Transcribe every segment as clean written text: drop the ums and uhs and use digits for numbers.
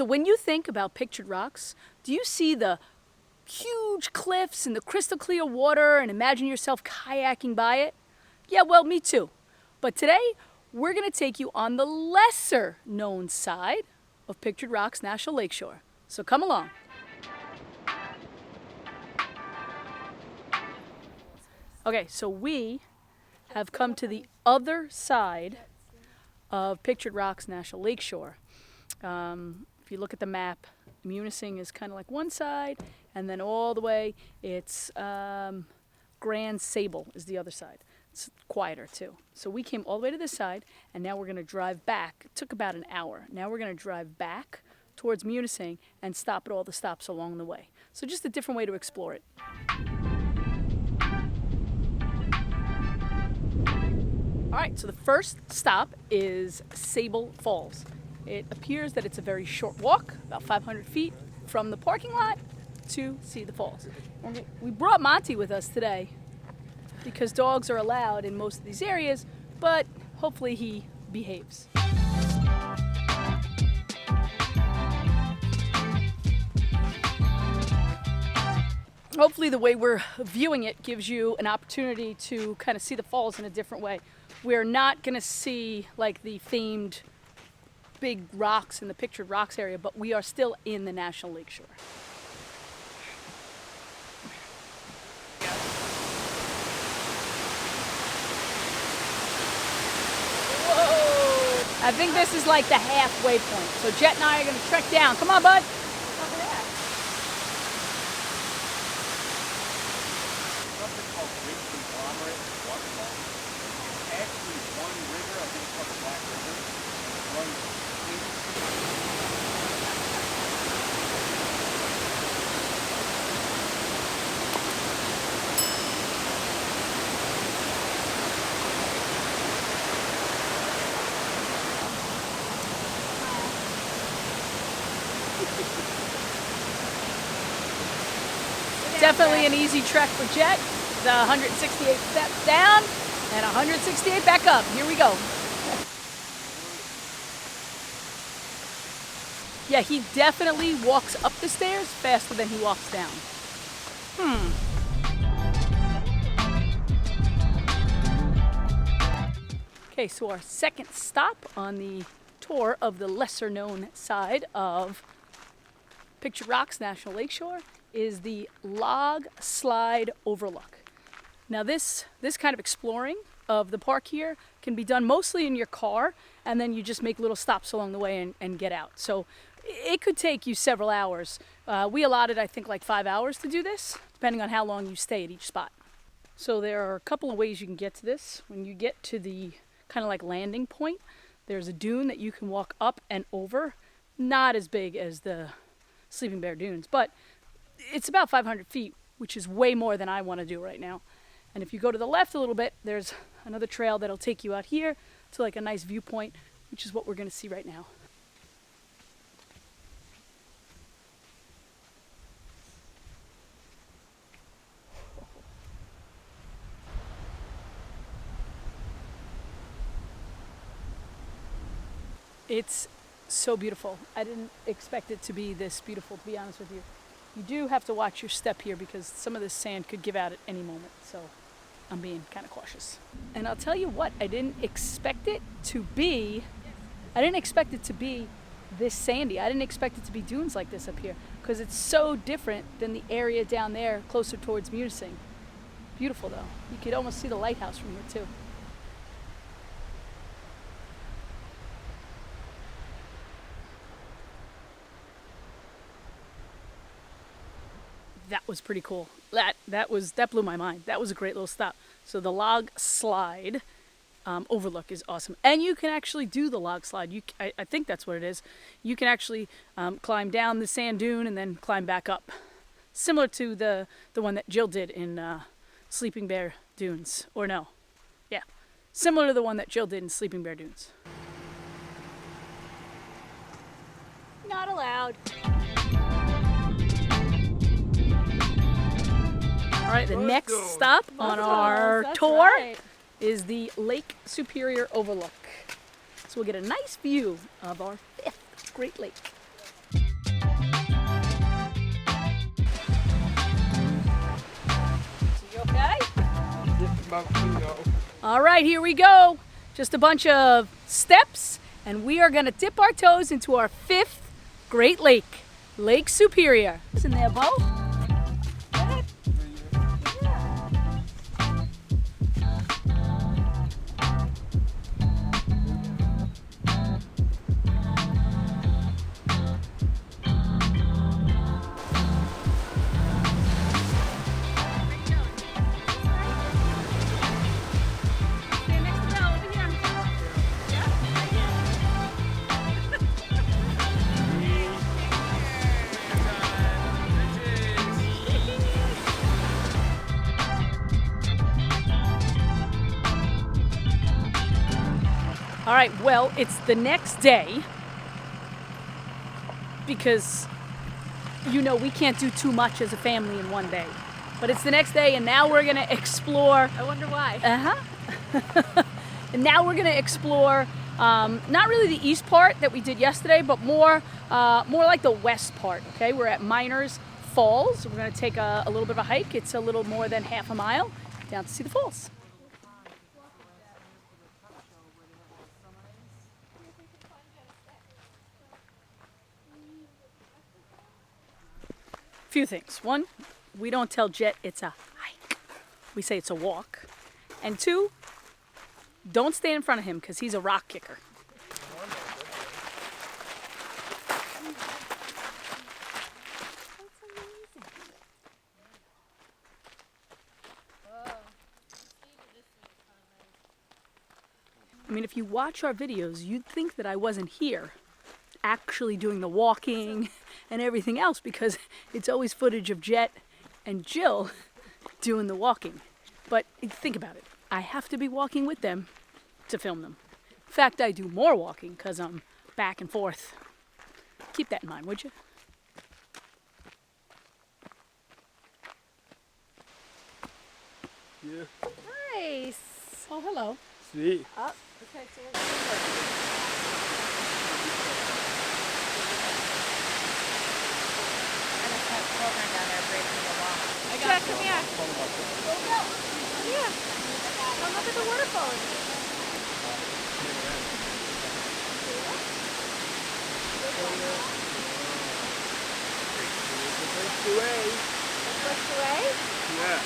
So when you think about Pictured Rocks, do you see the huge cliffs and the crystal clear water and imagine yourself kayaking by it? Yeah, well, me too. But today, we're going to take you on the lesser known side of Pictured Rocks National Lakeshore. So come along. Okay, so we have come to the other side of Pictured Rocks National Lakeshore. If you look at the map, Munising is kind of like one side, and then all the way it's Grand Sable is the other side. It's quieter too. So we came all the way to this side, and now we're going to drive back. It took about an hour. Now we're going to drive back towards Munising and stop at all the stops along the way. So just a different way to explore it. All right, so the first stop is Sable Falls. It appears that it's a very short walk, about 500 feet from the parking lot to see the falls. And we brought Monty with us today because dogs are allowed in most of these areas, but hopefully he behaves. Hopefully the way we're viewing it gives you an opportunity to kind of see the falls in a different way. We're not going to see like the famed big rocks in the Pictured Rocks area, but we are still in the National Lakeshore. Whoa! I think this is like the halfway point. So Jet and I are going to trek down. Come on, bud. Definitely an easy trek for Jet. The 168 steps down and 168 back up. Here we go. Yeah, he definitely walks up the stairs faster than he walks down. Okay, so our second stop on the tour of the lesser known side of Pictured Rocks National Lakeshore is the Log Slide Overlook. Now this kind of exploring of the park here can be done mostly in your car, and then you just make little stops along the way and get out. So it could take you several hours. We allotted, I think, like 5 hours to do this, depending on how long you stay at each spot. So there are a couple of ways you can get to this. When you get to the kind of like landing point, there's a dune that you can walk up and over. Not as big as the Sleeping Bear Dunes, but it's about 500 feet, which is way more than I want to do right now. And if you go to the left a little bit, there's another trail that'll take you out here to like a nice viewpoint, which is what we're going to see right now. It's so beautiful. I didn't expect it to be this beautiful, to be honest with you. You do have to watch your step here because some of this sand could give out at any moment, so I'm being kind of cautious. And I'll tell you what, I didn't expect it to be this sandy. I didn't expect it to be dunes like this up here because it's so different than the area down there closer towards Munising. Beautiful though. You could almost see the lighthouse from here too. That was pretty cool. That blew my mind. That was a great little stop. So the Log Slide overlook is awesome, and you can actually do the log slide. I think that's what it is. You can actually climb down the sand dune and then climb back up, similar to the one that Jill did in Sleeping Bear Dunes. Or no, yeah, similar to the one that Jill did in Sleeping Bear Dunes. Not allowed. All right, the next stop on our tour is the Lake Superior Overlook. So we'll get a nice view of our 5th Great Lake. All right, here we go. Just a bunch of steps, and we are gonna dip our toes into our 5th Great Lake, Lake Superior. Isn't there, Bo? All right, well, it's the next day because, you know, we can't do too much as a family in one day. But it's the next day, and now we're gonna explore. I wonder why. And now we're gonna explore not really the east part that we did yesterday, but more like the west part. Okay, we're at Miners Falls. We're gonna take a little bit of a hike. It's a little more than half a mile down to see the falls. Few things. One, we don't tell Jet it's a hike. We say it's a walk. And 2, don't stand in front of him because he's a rock kicker. I mean, if you watch our videos, you'd think that I wasn't here actually doing the walking and everything else because it's always footage of Jet and Jill doing the walking. But think about it. I have to be walking with them to film them. In fact, I do more walking because I'm back and forth. Keep that in mind, would you? Yeah. Nice. Oh, hello. Sweet. Oh, okay, so we're program down there breaking the law. Jack, come here. Yeah. Come look at the waterfall. Pushed away? Yeah.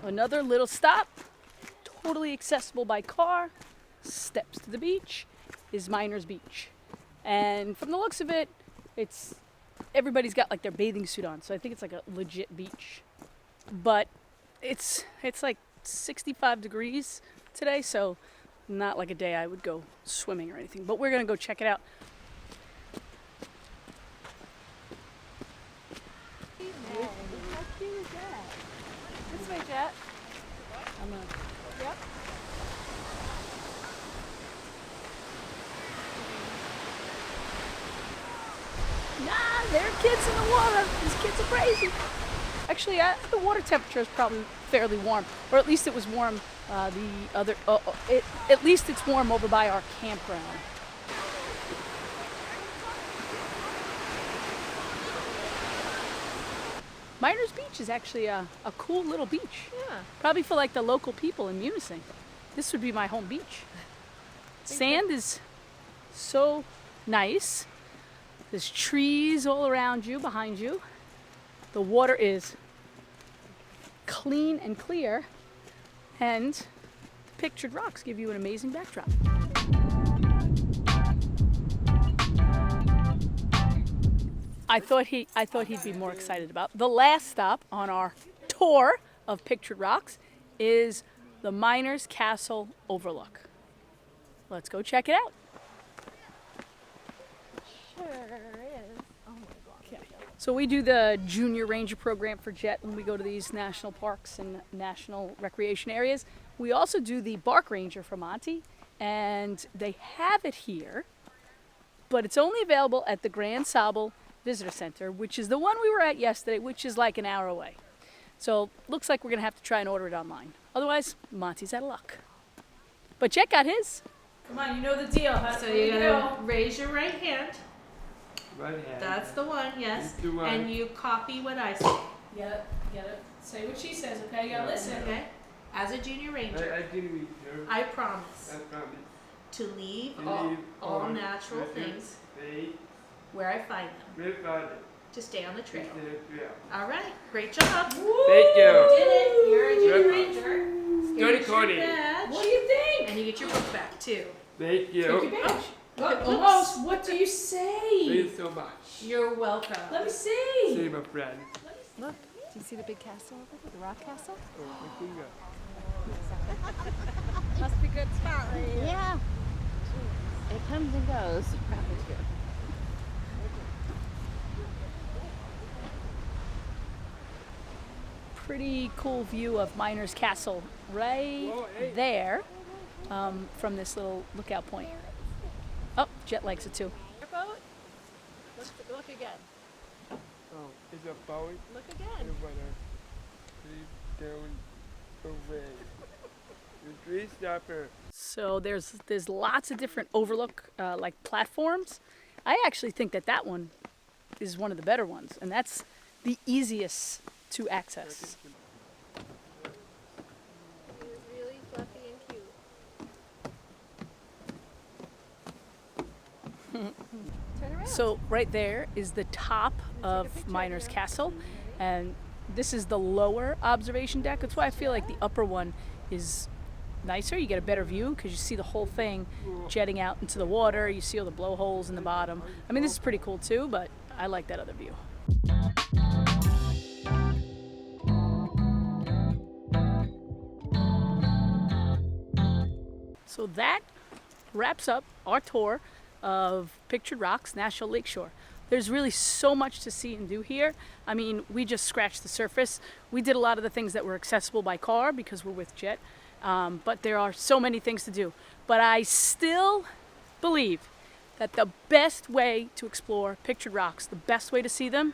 Another little stop, totally accessible by car, steps to the beach, is Miners Beach. And from the looks of it, everybody's got like their bathing suit on, so I think it's like a legit beach. But it's like 65 degrees today, so not like a day I would go swimming or anything. But we're gonna go check it out. How cute is that? This way, Jet. Yep. Nah, there are kids in the water. These kids are crazy. Actually, the water temperature is probably fairly warm, or at least it was warm. At least it's warm over by our campground. Miners Beach is actually a cool little beach. Yeah. Probably for like the local people in Munising. This would be my home beach. Sand is so nice. There's trees all around you, behind you. The water is clean and clear, and the Pictured Rocks give you an amazing backdrop. I thought he'd be more excited about. The last stop on our tour of Pictured Rocks is the Miners Castle Overlook. Let's go check it out. Sure is. Oh my God. Okay. So we do the junior ranger program for Jet when we go to these national parks and national recreation areas. We also do the bark ranger for Monty, and they have it here, but it's only available at the Grand Sable Visitor Center, which is the one we were at yesterday, which is like an hour away. So looks like we're gonna have to try and order it online. Otherwise, Monty's out of luck. But Jet got his. Come on, you know the deal. So you gotta raise your right hand. Right hand. That's the one, yes. The one. And you copy what I say. Get it. Say what she says, okay? You gotta listen. Okay? As a junior ranger, I can read her. I promise I promise. to leave To all, leave all all natural natural things They where I find them. will find it. To stay on the trail. Yeah. All right, great job. Thank You you. did it. You're a junior Good. ranger. Good Here's your Cody. badge. What do you think? And you get your book back too. Thank you. Take your badge. Oops. Almost. What do you Thank say? you so much. You're welcome. Let me see. See my friend. Look, do you see the big castle over there, the rock castle? Oh, my finger. Must be good spot right here. Yeah. It comes and goes. Pretty cool view of Miner's Castle right there from this little lookout point. Oh, Jet likes it too. Your boat? Look again. Oh, it's a boat. Look I again. wanna leave down away. The tree stopper. So there's lots of different overlook like platforms. I actually think that one is one of the better ones, and that's the easiest to access. He's really fluffy and cute. Turn around. So right there is the top of Miner's Castle, and this is the lower observation deck. That's why I feel like the upper one is nicer. You get a better view because you see the whole thing jetting out into the water. You see all the blowholes in the bottom. I mean, this is pretty cool too, but I like that other view. So that wraps up our tour of Pictured Rocks National Lakeshore. There's really so much to see and do here. I mean, we just scratched the surface. We did a lot of the things that were accessible by car because we're with Jet, but there are so many things to do. But I still believe that the best way to explore Pictured Rocks, the best way to see them,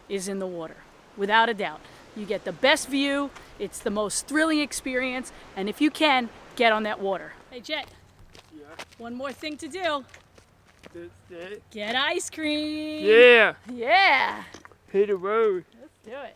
is in the water, without a doubt. You get the best view, it's the most thrilling experience, and if you can, get on that water. Hey Jet, Yeah. one more thing to do. That's it. Get ice cream. Yeah. Yeah. Hit the road. Let's do it.